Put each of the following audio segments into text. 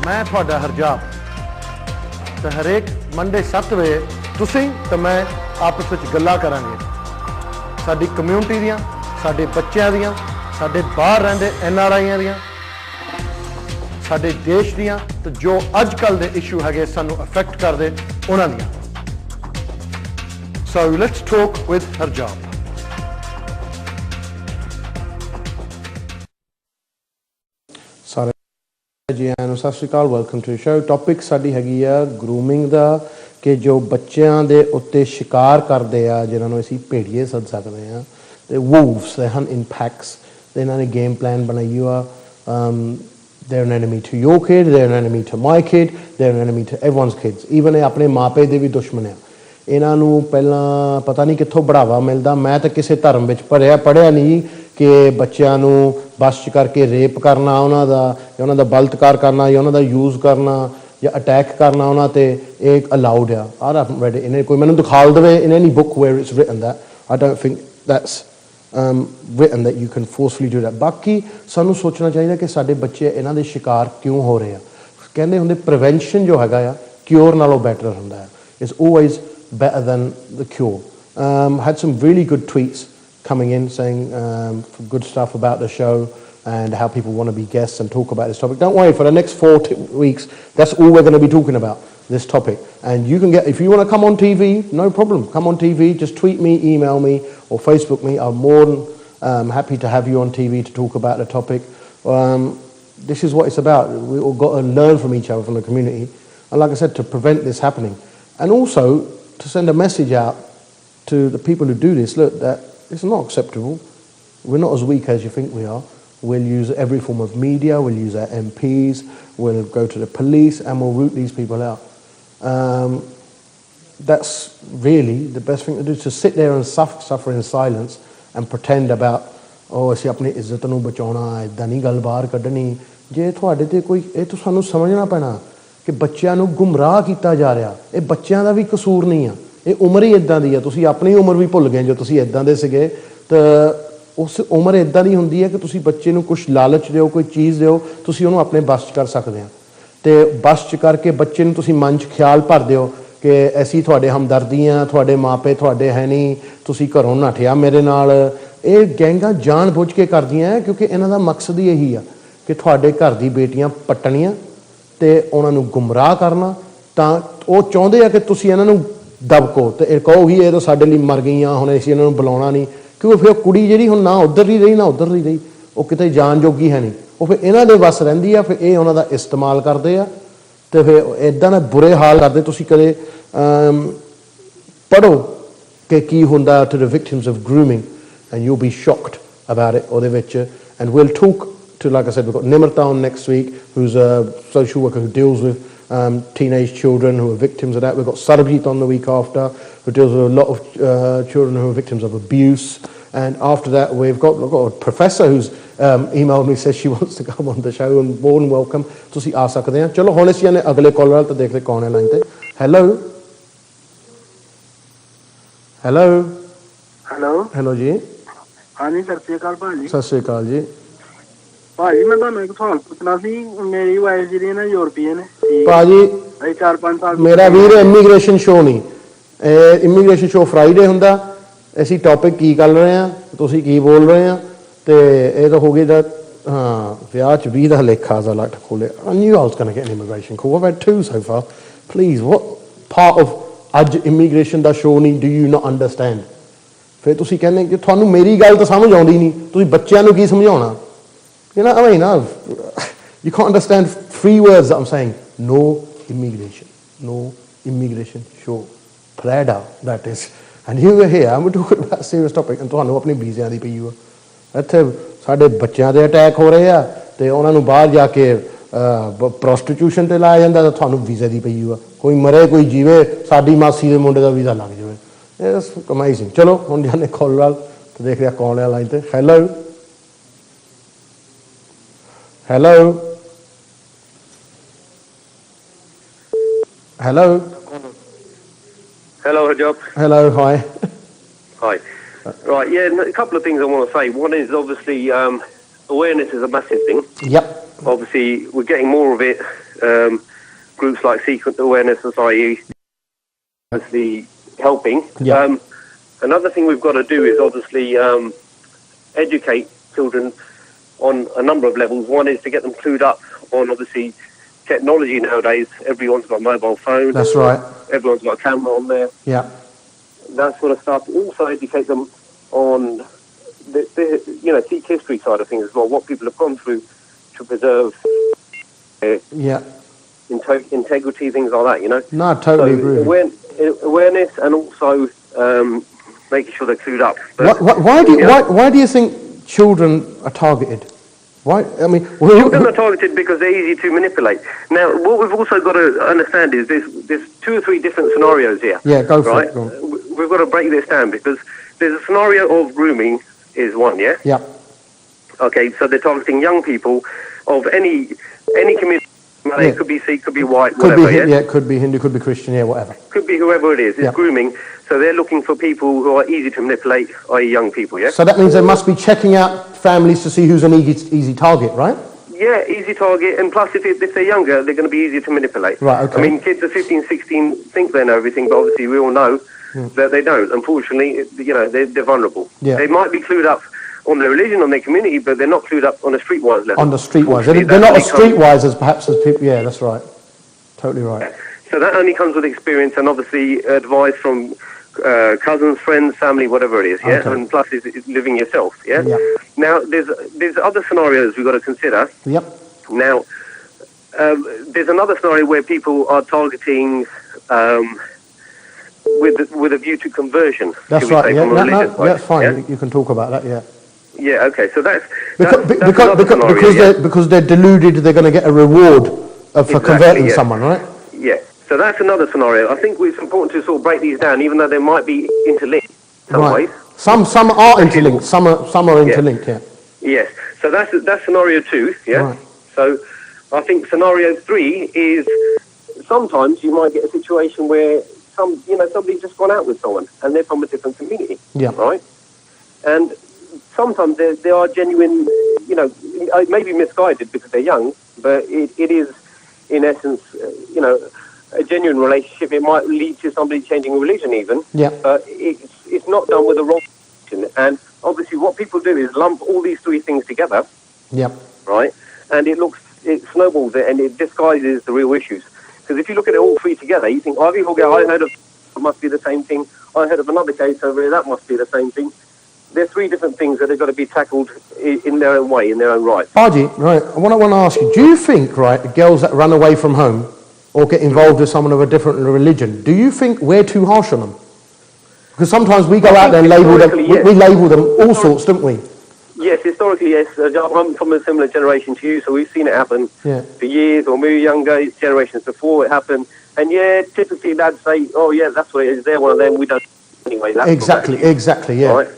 मैं थोड़ा हरजाप तो हरेक मंडे 7 बजे तुसीं तो मैं आपस में गल्लां करांगे साडी कम्यूनिटी दियां साडे बच्चों दियां साडे बाहर रहंदे NRIयां दियां साडे देश दियां तो जो अजकल दे इशू है सानू अफेक्ट करदे उन्हां दियां So let's talk with Harjap. जी आनू सत श्री अकाल वेलकम टू शो टॉपिक साडी हैगी आ ग्रूमिंग दा कि जो बच्चों के उत्ते शिकार करते आ जिन्होंने असीं भेड़िए सद सकते हैं ते वूव्स दे हन इन पैक्स ते इन्होंने गेम प्लान बनाई हुआ they're an enemy to your kid, they're an enemy to my kid, they're an enemy to everyone's kids, even अपने मापे दे भी दुश्मन है इन्हां नूं पहलां पता नहीं कित्थों बढ़ावा मिलदा मैं तो किसी धर्म विच पढ़िया नहीं कि बच्चों नूं बस च करके रेप करना उन्हां दा या उन्हां दा बलात्कार करना या उन्हां दा यूज़ करना या अटैक करना उन्हां ते एक अलाउड है आर आई रेड इन्हें कोई मैनूं दिखा देवे in any book where it's written that I don't think that's written that you can forcefully do that बाकी सानूं सोचना चाहिए कि साडे बच्चे इन्हां दे शिकार क्यों हो रहे हैं कहंदे हुंदे प्रिवेंशन जो हैगा आ क्योर नालों बैटर हुंदा है it's always better than the cure. Had some really good tweets coming in saying good stuff about the show and how people want to be guests and talk about this topic. Don't worry, for the next 4 weeks, that's all we're going to be talking about, this topic. And you can get, if you want to come on TV, no problem. Come on TV, just tweet me, email me, or Facebook me. I'm more than happy to have you on TV to talk about the topic. This is what it's about. We all got to learn from each other, from the community. And like I said, to prevent this happening. And also, to send a message out to the people who do this, look, that it's not acceptable. We're not as weak as you think we are. We'll use every form of media, we'll use our MPs, we'll go to the police and we'll root these people out. That's really the best thing to do, to sit there and suffer in silence and pretend about, oh, ਅਸੀਂ ਆਪਣੀ ਇੱਜ਼ਤ ਨੂੰ ਬਚਾਉਣਾ ਇੱਦਾਂ ਨਹੀਂ ਗੱਲ ਬਾਹਰ ਕੱਢਣੀ ਜੇ ਤੁਹਾਡੇ ਤੇ ਕੋਈ ਇਹ ਤਾਂ ਸਾਨੂੰ ਸਮਝਣਾ ਪੈਣਾ कि बच्चों को गुमराह किया जा रहा ये बच्चों का भी कसूर नहीं है ये उम्र ही इदां दी है तुसीं अपनी उम्र भी भुल गए जो तुसीं इदां दे सीगे तो उस उम्र इदां दी हुंदी है कि तुसीं बच्चे नूं कुछ लालच दिओ कोई चीज़ दिओ तुसीं उहनूं अपने बस च कर सकदे हो ते बस च करके बच्चे नूं तुसीं मन च ख्याल भर दिओ कि असीं तुहाडे हमदर्दी हां तुहाडे मापे तुहाडे है नहीं तुसीं घरों नठिया मेरे नाल ये गैंगां जान बुझ के करदियां क्योंकि इन्हां दा मकसद ही यही है कि तुहाडे घर दी बेटियां पट्टणियां ਤੇ ਉਹਨਾਂ ਨੂੰ ਗੁੰਮਰਾਹ ਕਰਨਾ ਤਾਂ ਉਹ ਚਾਹੁੰਦੇ ਆ ਕਿ ਤੁਸੀਂ ਇਹਨਾਂ ਨੂੰ ਦਬਕੋ ਤੇ ਇਹ ਕਹੋ ਵੀ ਇਹ ਤਾਂ ਸਾਡੇ ਲਈ ਮਰ ਗਈਆਂ ਹੁਣ ਅਸੀਂ ਇਹਨਾਂ ਨੂੰ ਬੁਲਾਉਣਾ ਨਹੀਂ ਕਿਉਂਕਿ ਫਿਰ ਕੁੜੀ ਜਿਹੜੀ ਹੁਣ ਨਾ ਉੱਧਰ ਦੀ ਰਹੀ ਨਾ ਉੱਧਰ ਦੀ ਰਹੀ ਉਹ ਕਿਤੇ ਜਾਣ ਜੋਗੀ ਹੈ ਨਹੀਂ ਉਹ ਫਿਰ ਇਹਨਾਂ ਦੇ ਵੱਸ ਰਹਿੰਦੀ ਆ ਫਿਰ ਇਹ ਉਹਨਾਂ ਦਾ ਇਸਤੇਮਾਲ ਕਰਦੇ ਆ ਤੇ ਫਿਰ ਇਦਾਂ ਦਾ ਬੁਰੇ ਹਾਲ ਕਰਦੇ ਤੁਸੀਂ ਕਦੇ ਪੜ੍ਹੋ ਕਿ ਕੀ ਹੁੰਦਾ to the victims of grooming and you'll be shocked about it ਉਹਦੇ ਵਿੱਚ and we'll talk to, like I said, we've got Nimrata on next week, who's a social worker who deals with teenage children who are victims of that. We've got Sarabjit on the week after, who deals with a lot of children who are victims of abuse. And after that, we've got a professor who's emailed me, says she wants to come on the show, and more than welcome. Tusi aa sakde hain. Chalo hone ਅਸੀਂ ਨੇ ਅਗਲੇ collar ਤੇ ਦੇਖਦੇ ਕੌਣ ਹੈ line ਤੇ. Hello hello hello hello ਜੀ ਹਾਂਜੀ ਸਤਿ ਸ਼੍ਰੀ ਅਕਾਲ ਭਾਜੀ ਸਤਿ ਸ਼੍ਰੀ ਅਕਾਲ ਜੀ ਭਾਜੀ ਮੈਂ ਤੁਹਾਨੂੰ ਇੱਕ ਸਵਾਲ ਪੁੱਛਣਾ ਸੀ ਮੇਰੀ ਵਾਈਫ ਜਿਹੜੀ ਹੈ ਨਾ ਯੂਰਪੀਅਨ ਹੈ ਭਾਜੀ ਅਸੀਂ 4-5 ਸਾਲ ਮੇਰਾ ਵੀਰ ਇਮੀਗ੍ਰੇਸ਼ਨ ਸ਼ੋ ਨਹੀਂ ਇਮੀਗ੍ਰੇਸ਼ਨ ਸ਼ੋ ਫਰਾਈਡੇ ਹੁੰਦਾ ਅਸੀਂ ਟੌਪਿਕ ਕੀ ਕਰ ਰਹੇ ਹਾਂ ਤੁਸੀਂ ਕੀ ਬੋਲ ਰਹੇ ਆ ਤੇ ਇਹ ਤਾਂ ਹੋ ਗਈ ਦਾ ਹਾਂ ਵਿਆਹ 'ਚ 20 ਦਾ ਲੇਖਾ ਦਾ ਲੱਟ ਖੋਲਿਆ I knew I was going to get an immigration call I've had 2 so far please what part of ਅੱਜ ਇਮੀਗ੍ਰੇਸ਼ਨ ਦਾ ਸ਼ੋ ਨਹੀਂ do you not understand ਫਿਰ ਤੁਸੀਂ ਕਹਿੰਦੇ ਕਿ ਤੁਹਾਨੂੰ ਮੇਰੀ ਗੱਲ ਤਾਂ ਸਮਝ ਆਉਂਦੀ ਨਹੀਂ ਤੁਸੀਂ ਬੱਚਿਆਂ ਨੂੰ ਕੀ ਸਮਝਾਉਣਾ You know what I mean? You can't understand 3 words that I'm saying. No immigration. No immigration. Sure. Prada, that is. And you were here, and we're talking about a serious topic. And ਤੁਹਾਨੂੰ ਆਪਣੀ ਵੀਜ਼ਿਆਂ ਦੀ ਪਈ ਹੋਆ ਇੱਥੇ ਸਾਡੇ ਬੱਚਿਆਂ ਦੇ attack ਹੋ ਰਹੇ ਆ ਤੇ ਉਹਨਾਂ ਨੂੰ ਬਾਹਰ ਜਾ ਕੇ ਪ੍ਰੋਸਟੀਟਿਊਸ਼ਨ ਤੇ ਲਾਇਆ ਜਾਂਦਾ ਤਾਂ ਤੁਹਾਨੂੰ ਵੀਜ਼ਾ ਦੀ ਪਈ ਹੋਆ ਕੋਈ ਮਰੇ ਕੋਈ ਜੀਵੇ ਸਾਡੀ ਮਾਸੀ ਦੇ ਮੁੰਡੇ ਦਾ ਵੀਜ਼ਾ ਲੱਗ ਜਾਵੇ ਇਟਸ ਅਮੇਜ਼ਿੰਗ ਚਲੋ ਹੁਣ ਜਾਨੇ ਕਾਲ ਵਾਲ ਤੇ ਦੇਖ ਰਿਹਾ ਕੌਣ ਹੈ ਲਾਈਨ ਤੇ hello Hello? Hello? Hello, Harjap. Hello, hi. Hi. Right, yeah, a couple of things I want to say. One is obviously awareness is a massive thing. Yep. Obviously, we're getting more of it. Groups like Secret Awareness Society, obviously helping. Yep. Another thing we've got to do is obviously educate children on a number of levels. One is to get them clued up on, obviously, technology nowadays. Everyone's got a mobile phone. That's right. Everyone's got a camera on there. Yeah. That sort of stuff. Also educate them on the Sikh history side of things as well, what people have gone through to preserve integrity, things like that, No, I totally agree. Awareness and also making sure they're clued up. But, why do you think children are targeted? Why? I mean, children are targeted because they're easy to manipulate. Now, what we've also got to understand is there's 2 or 3 different scenarios here. Yeah, go for right? it. Go on. We've got to break this down because there's a scenario of grooming is one, yeah? Yeah. Okay, so they're targeting young people of any community. It could be Sikh, could be white, whatever, it could be Hindu, could be Christian, whatever. Could be whoever it is. It's grooming. So they're looking for people who are easy to manipulate, i.e. young people, yeah? So that means they must be checking out families to see who's an easy target, right? Yeah, easy target, and plus if they're younger, they're going to be easier to manipulate. Right, okay. I mean, kids are 15, 16, think they know everything, but obviously we all know that they don't. Unfortunately, they're vulnerable. Yeah. They might be clued up on their religion, on their community, but they're not clued up on a streetwise level. On the streetwise. They're not as streetwise as perhaps as people. Yeah, that's right. Totally right. So that only comes with experience and obviously advice from cousins, friends, family, whatever it is, yeah? Okay. And plus is living yourself, yeah? Yeah. Now, there's other scenarios we've got to consider. Yep. Now, there's another scenario where people are targeting with a view to conversion. That's right. Yeah, that's fine. Yeah? You can talk about that. Yeah. Yeah. Okay. So that's because they're deluded. They're going to get a reward for converting someone, right? Yeah. So that's another scenario. I think it's important to sort of break these down, even though they might be interlinked in some ways. Some are interlinked. Some are interlinked. Yeah. Yes. So that's scenario 2. Yeah. Right. So I think scenario 3 is sometimes you might get a situation where somebody's just gone out with someone and they're from a different community. Yeah. Right. And sometimes they are genuine, maybe misguided because they're young, but it is in essence, a genuine relationship. It might lead to somebody changing religion even. Yeah. But it's not done with the wrong intention. And obviously what people do is lump all these 3 things together. Yeah. Right. And it snowballs it and it disguises the real issues. Because if you look at it all 3 together, you think, I heard of it must be the same thing. I heard of another case over here, that must be the same thing. There are 3 different things that have got to be tackled in their own way, in their own right. Harji, right, I want to ask you, do you think, right, the girls that run away from home or get involved with someone of a different religion, do you think we're too harsh on them? Because sometimes we go out there and label them, we label them all sorts, don't we? Yes, historically, yes. I'm from a similar generation to you, so we've seen it happen for years, or maybe younger generations before it happened. And typically they'd say, oh yeah, that's what it is, they're one of them, we don't anyway. That's exactly, yeah. Right?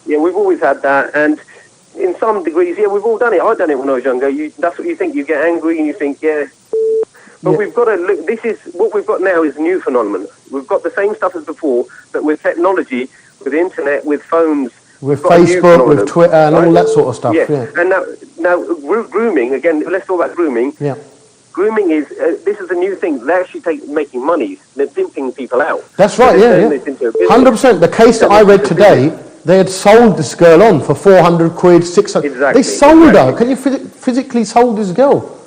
Yeah, we've always had that, and in some degrees, we've all done it. I've done it when I was younger. That's what you think. You get angry and you think, But we've got to look, what we've got now is a new phenomenon. We've got the same stuff as before, but with technology, with the internet, with phones, with Facebook, with Twitter, and all that sort of stuff. Yeah. And now grooming, again, let's talk about grooming. Yeah. Grooming is, this is a new thing. They actually making money. They're pimping people out. That's right, 100%. The case that I read today, they had sold this girl on for 400 quid, 600. Exactly. They sold her. Can you physically sold this girl?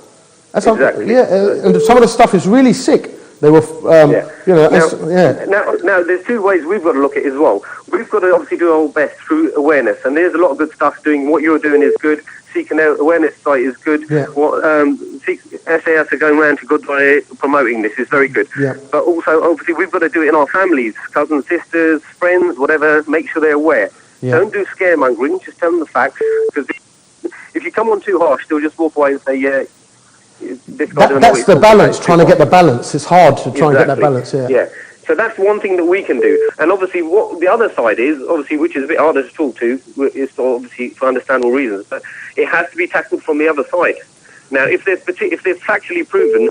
That's exactly. And some of the stuff is really sick. They were, Now, there's 2 ways we've got to look at it as well. We've got to obviously do our best through awareness, and there's a lot of good stuff doing. What you're doing is good. Seeking out awareness site is good. Yeah. What SAS are going around to good by promoting this is very good. Yeah. But also, obviously, we've got to do it in our families, cousins, sisters, friends, whatever. Make sure they're aware. Yeah. Don't do scaremongering. Just tell them the facts. Because if you come on too harsh, they'll just walk away and say, that's the balance, trying to get the balance. It's hard to try and get that balance, Yeah. So that's one thing that we can do. And obviously what the other side is, obviously, which is a bit harder to talk to, is obviously for understandable reasons, but it has to be tackled from the other side. Now, if there's factually proven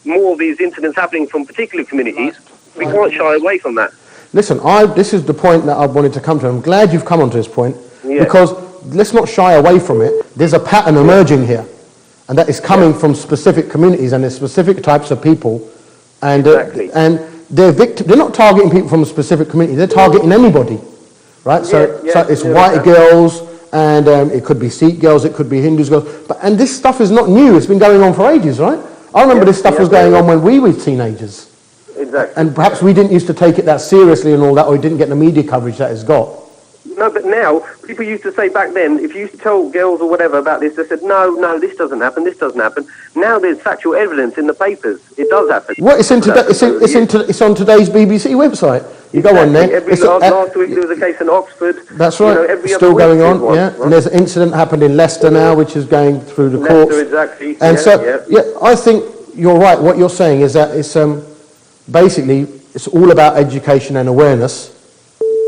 more of these incidents happening from particular communities, we can't shy away from that. Listen, this is the point that I wanted to come to. I'm glad you've come onto this point, because let's not shy away from it. There's a pattern emerging here, and that is coming from specific communities and there's specific types of people, and and they're not targeting people from a specific community. They're targeting anybody, right? So it's white girls, and it could be Sikh girls, it could be Hindus girls, and this stuff is not new. It's been going on for ages, right? I remember this stuff was going on when we were teenagers. Exactly. And perhaps we didn't used to take it that seriously and all that, or we didn't get the media coverage that it's got. No, but now, people used to say back then, if you used to tell girls or whatever about this, they said, no, this doesn't happen, this doesn't happen. Now there's factual evidence in the papers. It does happen. Well, it's on today's BBC website. You go on there. Last week there was a case in Oxford. That's right. Every still other going on, one, yeah. right? And there's an incident happened in Leicester now, which is going through the courts. Exactly. And I think you're right. What you're saying is that it's basically it's all about education and awareness.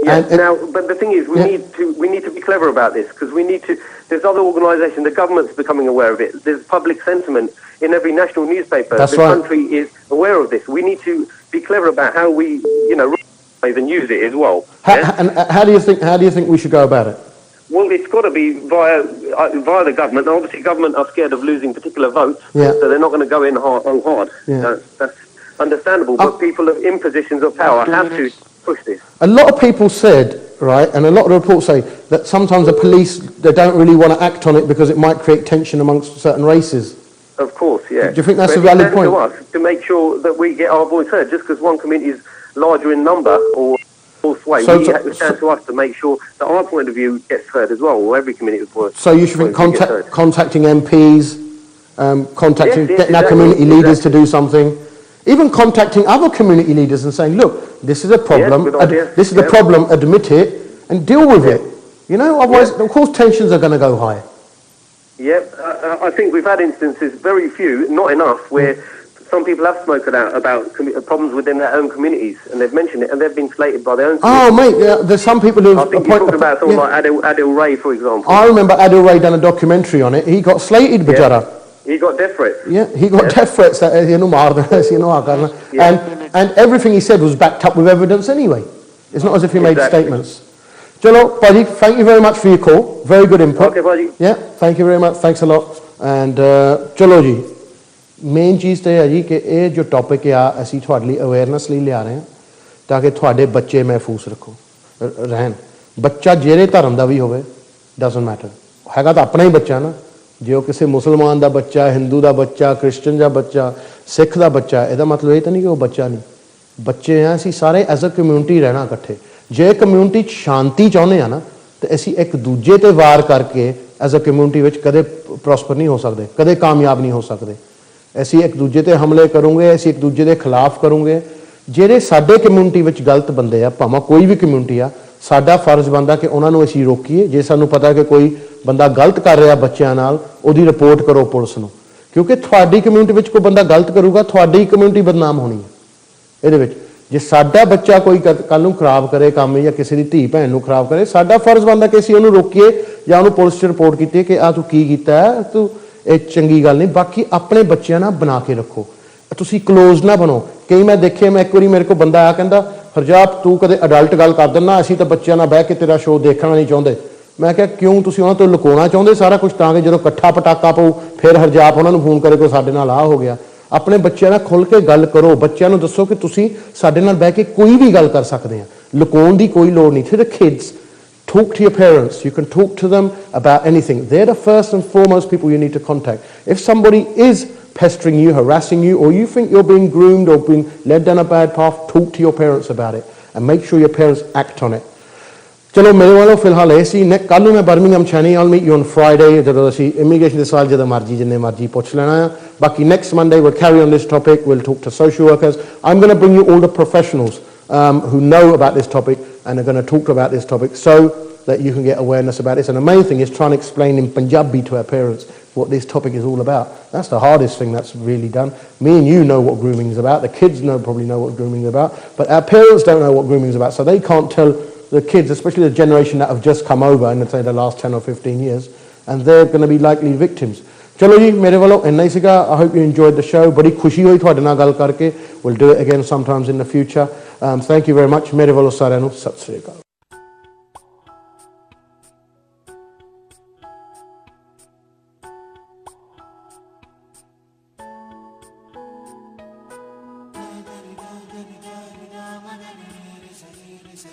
Yeah. But the thing is, we need to be clever about this, because there's other organisations. The government's becoming aware of it. There's public sentiment in every national newspaper. That's the country is aware of this. We need to be clever about how we, and use it as well. How do you think we should go about it? Well, it's got to be via the government. Now, obviously, government are scared of losing particular votes, so they're not going to go in hard. Yeah. That's understandable. But people in positions of power have to push this. A lot of people said, right, and a lot of reports say that sometimes the police, they don't really want to act on it because it might create tension amongst certain races. Of course, yeah. Do you think that's a valid point? To us to make sure that we get our voice heard, just because one community is larger in number or sway, it stands to us to make sure that our point of view gets heard as well, or every community voice. So you should think contacting MPs, getting our community leaders to do something. Even contacting other community leaders and saying, look, this is a problem, this is a problem, admit it, and deal with it. Otherwise, of course, tensions are going to go high. Yeah, I think we've had instances, very few, not enough, where some people have spoken out about problems within their own communities, and they've mentioned it, and they've been slated by their own communities. Oh, mate, there's some people who... I think you're talking about someone like Adil Ray, for example. I remember Adil Ray done a documentary on it. He got slated, Bajara. He got death threats. Yeah, he got death threats that and everything he said was backed up with evidence anyway. It's not as if he made statements. Chalo, Paji, thank you very much for your call. Very good input. Okay, Paji. Yeah, thank you very much. Thanks a lot. And chalo ji, main चीज़ तो है जी कि ये जो topic है असी थोड़े लिए awareness लिए ले आ रहे हैं ताकि थोड़े बच्चे महफूज रखो रहन बच्चा जेरे धर्म का भी होवे doesn't matter हैगा तो अपना ही बच्चा ना जो किसी मुसलमान का बच्चा हिंदू का बच्चा क्रिश्चियन का बच्चा सिख का बच्चा ਇਹਦਾ मतलब ਇਹ ਤਾਂ ਨਹੀਂ कि वो बच्चा नहीं बच्चे हैं ਅਸੀਂ ਸਾਰੇ ਐਜ਼ ਅ ਕਮਿਊਨਿਟੀ ਰਹਿਣਾ ਇਕੱਠੇ ਜੇ ਕਮਿਊਨਿਟੀ 'ਚ ਸ਼ਾਂਤੀ ਚਾਹੁੰਦੇ ਆ ਨਾ ਤੇ ਅਸੀਂ ਇੱਕ ਦੂਜੇ ਤੇ ਵਾਰ ਕਰਕੇ ਐਜ਼ ਅ ਕਮਿਊਨਿਟੀ ਵਿੱਚ ਕਦੇ ਪ੍ਰੋਸਪਰ ਨਹੀਂ ਹੋ ਸਕਦੇ ਕਦੇ ਕਾਮਯਾਬ ਨਹੀਂ ਹੋ ਸਕਦੇ ਅਸੀਂ ਇੱਕ ਦੂਜੇ ਤੇ ਹਮਲੇ ਕਰੋਗੇ ਅਸੀਂ ਇੱਕ ਦੂਜੇ ਦੇ ਖਿਲਾਫ ਕਰੋਗੇ ਜਿਹੜੇ ਸਾਡੇ ਕਮਿਊਨਿਟੀ ਵਿੱਚ ਗਲਤ ਬੰਦੇ ਆ ਭਾਵੇਂ ਕੋਈ ਵੀ ਕਮਿਊਨਿਟੀ ਆ ਸਾਡਾ ਫਰਜ਼ ਬਣਦਾ ਕਿ ਉਹਨਾਂ ਨੂੰ ਅਸੀਂ ਰੋਕੀਏ ਜੇ ਸਾਨੂੰ ਪਤਾ ਕਿ ਕੋਈ ਬੰਦਾ ਗਲਤ ਕਰ ਰਿਹਾ ਬੱਚਿਆਂ ਨਾਲ ਉਹਦੀ ਰਿਪੋਰਟ ਕਰੋ ਪੁਲਿਸ ਨੂੰ ਕਿਉਂਕਿ ਤੁਹਾਡੀ ਕਮਿਊਨਿਟੀ ਵਿੱਚ ਕੋਈ ਬੰਦਾ ਗਲਤ ਕਰੂਗਾ ਤੁਹਾਡੀ ਕਮਿਊਨਿਟੀ ਬਦਨਾਮ ਹੋਣੀ ਹੈ ਇਹਦੇ ਵਿੱਚ ਜੇ ਸਾਡਾ ਬੱਚਾ ਕੋਈ ਕੱਲ ਨੂੰ ਖਰਾਬ ਕਰੇ ਕੰਮ ਜਾਂ ਕਿਸੇ ਦੀ ਧੀ ਭੈਣ ਨੂੰ ਖਰਾਬ ਕਰੇ ਸਾਡਾ ਫਰਜ਼ ਬਣਦਾ ਕਿ ਅਸੀਂ ਉਹਨੂੰ ਰੋਕੀਏ ਜਾਂ ਉਹਨੂੰ ਪੁਲਿਸ 'ਚ ਰਿਪੋਰਟ ਕੀਤੀ ਕਿ ਆ ਤੂੰ ਕੀ ਕੀਤਾ ਤੂੰ ਇਹ ਚੰਗੀ ਗੱਲ ਨਹੀਂ ਬਾਕੀ ਆਪਣੇ ਬੱਚਿਆਂ ਨਾਲ ਬਣਾ ਕੇ ਰੱਖੋ ਤੁਸੀਂ ਕਲੋਜ਼ ਨਾ ਬਣੋ ਕਈ ਮੈਂ ਦੇਖੇ ਮੈਂ ਇੱਕ ਵਾਰੀ ਮੇਰੇ ਕੋਲ ਬੰਦਾ ਆਇਆ ਕਹਿੰਦਾ ਹਰਜਾਪ ਤੂੰ ਕਦੇ ਅਡਲਟ ਗੱਲ ਕਰ ਦਿੰਦਾ ਅਸੀਂ ਤਾਂ ਬੱਚਿਆਂ ਨਾਲ ਬਹਿ ਕੇ ਤੇਰਾ ਸ਼ੋਅ ਦੇਖਣਾ ਨਹੀਂ ਚਾਹੁੰਦੇ ਮੈਂ ਕਿਹਾ ਕਿਉਂ ਤੁਸੀਂ ਉਹਨਾਂ ਤੋਂ ਲੁਕਾਉਣਾ ਚਾਹੁੰਦੇ ਸਾਰਾ ਕੁਝ ਤਾਂ ਕਿ ਜਦੋਂ ਇਕੱਠਾ ਪਟਾਕਾ ਪਊ ਫਿਰ ਹਰਜਾਪ ਉਹਨਾਂ ਨੂੰ ਫੋਨ ਕਰੇ ਕੋਈ ਸਾਡੇ ਨਾਲ ਆ ਹੋ ਗਿਆ ਆਪਣੇ ਬੱਚਿਆਂ ਨਾਲ ਖੁੱਲ ਕੇ ਗੱਲ ਕਰੋ ਬੱਚਿਆਂ ਨੂੰ ਦੱਸੋ ਕਿ ਤੁਸੀਂ ਸਾਡੇ ਨਾਲ ਬਹਿ ਕੇ ਕੋਈ ਵੀ ਗੱਲ ਕਰ ਸਕਦੇ ਆ ਲੁਕਾਉਣ ਦੀ ਕੋਈ ਲੋੜ ਨਹੀਂ to the kids talk to your parents you can talk to them about anything they're the first and foremost people you need to contact if somebody is pestering you harassing you or you think you're being groomed or being led down a bad path talk to your parents about it and make sure your parents act on it ਚਲੋ ਮੇਰੇ ਵੱਲੋਂ ਫਿਲਹਾਲ ਇਹ ਸੀ ਕੱਲ ਨੂੰ ਮੈਂ Birmingham ਛਾਣੀ I'll meet you on Friday ਜਦੋਂ ਅਸੀਂ ਇਮੀਗ੍ਰੇਸ਼ਨ ਦੇ ਸਵਾਲ ਜਦੋਂ ਮਰਜੀ ਜਿੰਨੇ ਮਰਜੀ ਪੁੱਛ ਲੈਣਾ ਆ ਬਾਕੀ next Monday we'll carry on this topic we'll talk to social workers I'm going to bring you all the professionals who know about this topic and are going to talk about this topic so that you can get awareness about it and the main thing is trying to explain in Punjabi to our parents what this topic is all about that's the hardest thing that's really done me and you know what grooming is about the kids probably know what grooming is about but our parents don't know what grooming is about so they can't tell the kids, especially the generation that have just come over in, say, the last 10 or 15 years, and they're going to be likely victims. Chalo ji, mere wallo inna hi siga. I hope you enjoyed the show. Badi khushi hoi thode naal gall karke. We'll do it again sometimes in the future. Thank you very much. Mere wallo saarenu sat sri akal. Ga